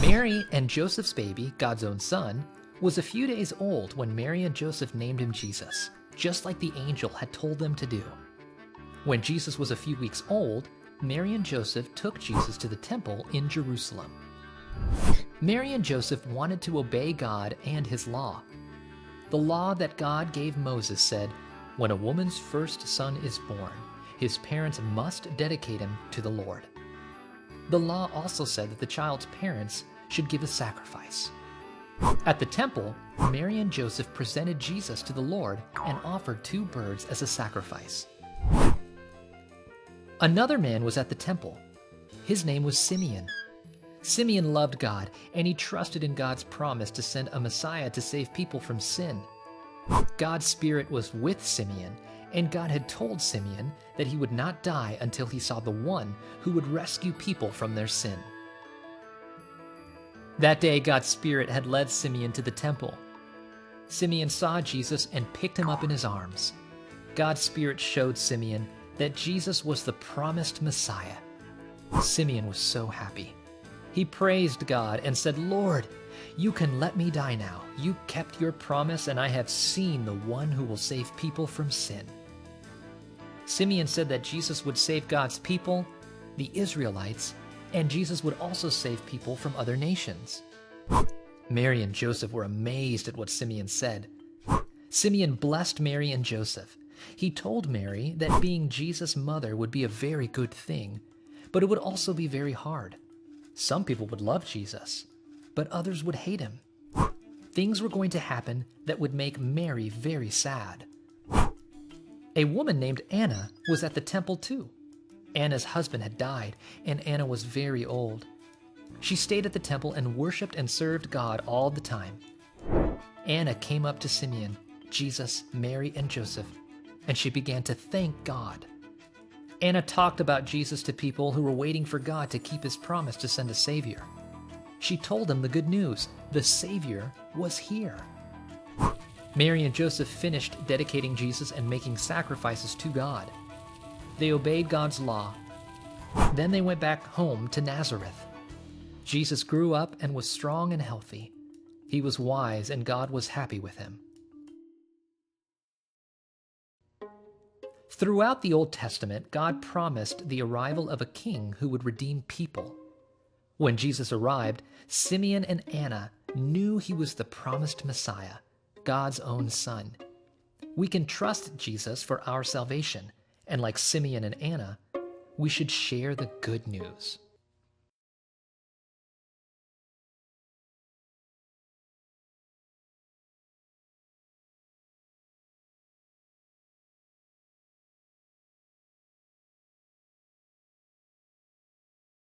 Mary and Joseph's baby, God's own son, was a few days old when Mary and Joseph named him Jesus, just like the angel had told them to do. When Jesus was a few weeks old, Mary and Joseph took Jesus to the temple in Jerusalem. Mary and Joseph wanted to obey God and his law. The law that God gave Moses said, when a woman's first son is born, his parents must dedicate him to the Lord. The law also said that the child's parents should give a sacrifice. At the temple, Mary and Joseph presented Jesus to the Lord and offered 2 birds as a sacrifice. Another man was at the temple. His name was Simeon. Simeon loved God, and he trusted in God's promise to send a Messiah to save people from sin. God's Spirit was with Simeon, and God had told Simeon that he would not die until he saw the one who would rescue people from their sin. That day, God's Spirit had led Simeon to the temple. Simeon saw Jesus and picked him up in his arms. God's Spirit showed Simeon that Jesus was the promised Messiah. Simeon was so happy. He praised God and said, "Lord, you can let me die now. You kept your promise, and I have seen the one who will save people from sin." Simeon said that Jesus would save God's people, the Israelites, and Jesus would also save people from other nations. Mary and Joseph were amazed at what Simeon said. Simeon blessed Mary and Joseph. He told Mary that being Jesus' mother would be a very good thing, but it would also be very hard. Some people would love Jesus, but others would hate him. Things were going to happen that would make Mary very sad. A woman named Anna was at the temple too. Anna's husband had died, and Anna was very old. She stayed at the temple and worshiped and served God all the time. Anna came up to Simeon, Jesus, Mary, and Joseph, and she began to thank God. Anna talked about Jesus to people who were waiting for God to keep his promise to send a Savior. She told them the good news. The Savior was here. Mary and Joseph finished dedicating Jesus and making sacrifices to God. They obeyed God's law. Then they went back home to Nazareth. Jesus grew up and was strong and healthy. He was wise, and God was happy with him. Throughout the Old Testament, God promised the arrival of a king who would redeem people. When Jesus arrived, Simeon and Anna knew he was the promised Messiah, God's own son. We can trust Jesus for our salvation, and like Simeon and Anna, we should share the good news.